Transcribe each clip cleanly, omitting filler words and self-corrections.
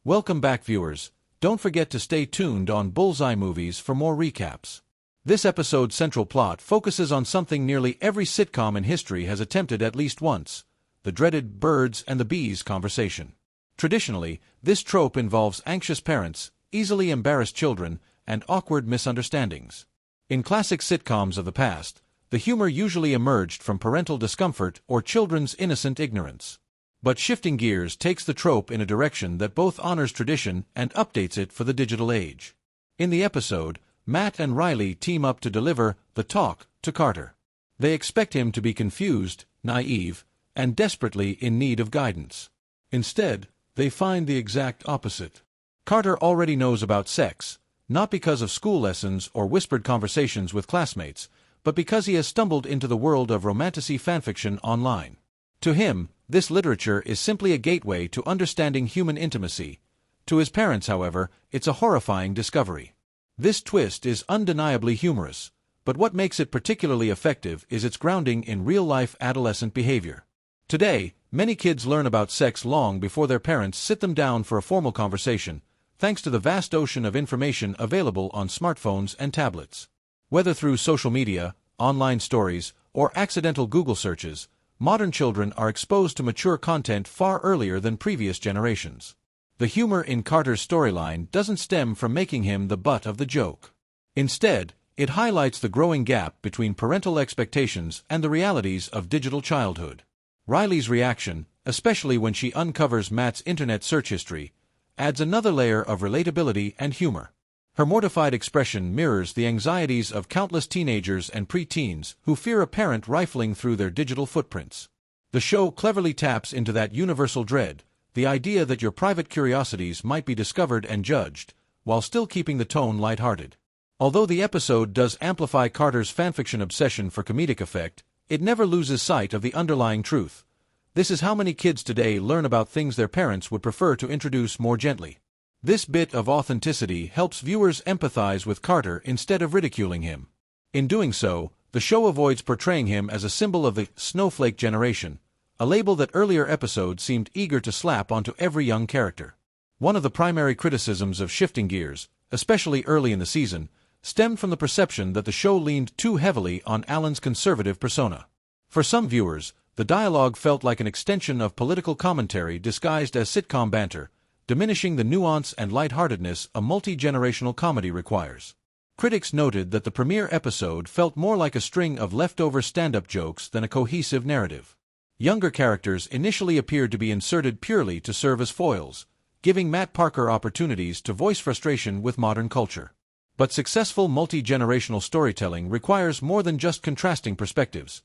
Welcome back, viewers. Don't forget to stay tuned on Bullseye Movies for more recaps. This episode's central plot focuses on something nearly every sitcom in history has attempted at least once: the dreaded birds and the bees conversation. Traditionally, this trope involves anxious parents, easily embarrassed children, and awkward misunderstandings. In classic sitcoms of the past, the humor usually emerged from parental discomfort or children's innocent ignorance. But Shifting Gears takes the trope in a direction that both honors tradition and updates it for the digital age. In the episode, Matt and Riley team up to deliver the talk to Carter. They expect him to be confused, naive, and desperately in need of guidance. Instead, they find the exact opposite. Carter already knows about sex, not because of school lessons or whispered conversations with classmates, but because he has stumbled into the world of romantasy fanfiction online. To him, this literature is simply a gateway to understanding human intimacy. To his parents, however, it's a horrifying discovery. This twist is undeniably humorous, but what makes it particularly effective is its grounding in real-life adolescent behavior. Today, many kids learn about sex long before their parents sit them down for a formal conversation, thanks to the vast ocean of information available on smartphones and tablets. Whether through social media, online stories, or accidental Google searches, modern children are exposed to mature content far earlier than previous generations. The humor in Carter's storyline doesn't stem from making him the butt of the joke. Instead, it highlights the growing gap between parental expectations and the realities of digital childhood. Riley's reaction, especially when she uncovers Matt's internet search history, adds another layer of relatability and humor. Her mortified expression mirrors the anxieties of countless teenagers and pre-teens who fear a parent rifling through their digital footprints. The show cleverly taps into that universal dread, the idea that your private curiosities might be discovered and judged, while still keeping the tone lighthearted. Although the episode does amplify Carter's fanfiction obsession for comedic effect, it never loses sight of the underlying truth. This is how many kids today learn about things their parents would prefer to introduce more gently. This bit of authenticity helps viewers empathize with Carter instead of ridiculing him. In doing so, the show avoids portraying him as a symbol of the snowflake generation, a label that earlier episodes seemed eager to slap onto every young character. One of the primary criticisms of Shifting Gears, especially early in the season, stemmed from the perception that the show leaned too heavily on Alan's conservative persona. For some viewers, the dialogue felt like an extension of political commentary disguised as sitcom banter, diminishing the nuance and lightheartedness a multi-generational comedy requires. Critics noted that the premiere episode felt more like a string of leftover stand-up jokes than a cohesive narrative. Younger characters initially appeared to be inserted purely to serve as foils, giving Matt Parker opportunities to voice frustration with modern culture. But successful multi-generational storytelling requires more than just contrasting perspectives.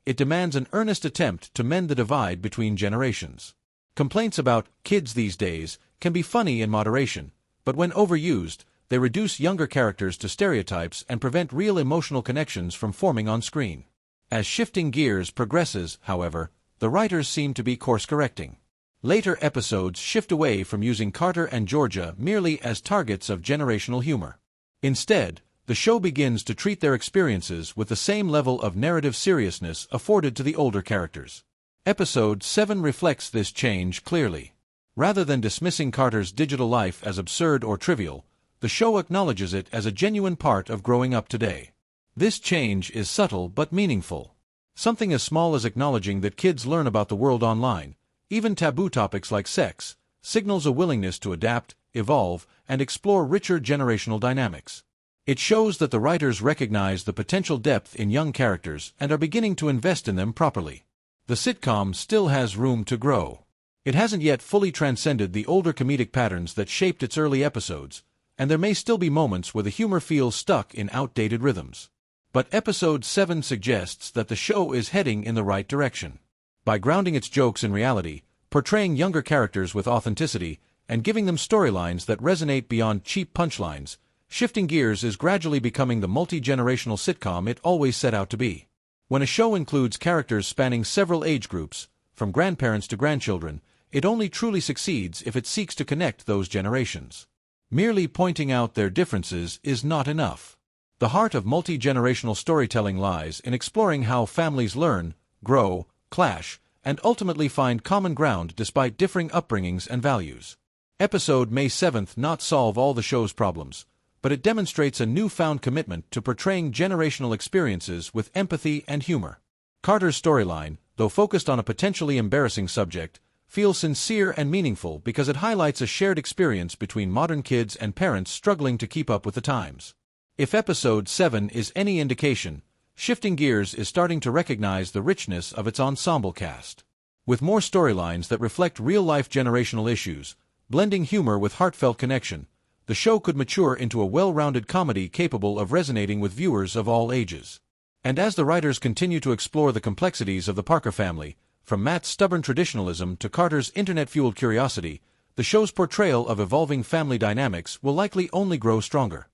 It demands an earnest attempt to mend the divide between generations. Complaints about kids these days can be funny in moderation, but when overused, they reduce younger characters to stereotypes and prevent real emotional connections from forming on screen. As Shifting Gears progresses, however, the writers seem to be course-correcting. Later episodes shift away from using Carter and Georgia merely as targets of generational humor. Instead, the show begins to treat their experiences with the same level of narrative seriousness afforded to the older characters. Episode 7 reflects this change clearly. Rather than dismissing Carter's digital life as absurd or trivial, the show acknowledges it as a genuine part of growing up today. This change is subtle but meaningful. Something as small as acknowledging that kids learn about the world online, even taboo topics like sex, signals a willingness to adapt, evolve, and explore richer generational dynamics. It shows that the writers recognize the potential depth in young characters and are beginning to invest in them properly. The sitcom still has room to grow. It hasn't yet fully transcended the older comedic patterns that shaped its early episodes, and there may still be moments where the humor feels stuck in outdated rhythms. But Episode 7 suggests that the show is heading in the right direction. By grounding its jokes in reality, portraying younger characters with authenticity, and giving them storylines that resonate beyond cheap punchlines, Shifting Gears is gradually becoming the multi-generational sitcom it always set out to be. When a show includes characters spanning several age groups, from grandparents to grandchildren, it only truly succeeds if it seeks to connect those generations. Merely pointing out their differences is not enough. The heart of multi-generational storytelling lies in exploring how families learn, grow, clash, and ultimately find common ground despite differing upbringings and values. Episode May 7th not solve all the show's problems, but it demonstrates a newfound commitment to portraying generational experiences with empathy and humor. Carter's storyline, though focused on a potentially embarrassing subject, feels sincere and meaningful because it highlights a shared experience between modern kids and parents struggling to keep up with the times. If Episode 7 is any indication, Shifting Gears is starting to recognize the richness of its ensemble cast. With more storylines that reflect real-life generational issues, blending humor with heartfelt connection, the show could mature into a well-rounded comedy capable of resonating with viewers of all ages. And as the writers continue to explore the complexities of the Parker family, from Matt's stubborn traditionalism to Carter's internet-fueled curiosity, the show's portrayal of evolving family dynamics will likely only grow stronger.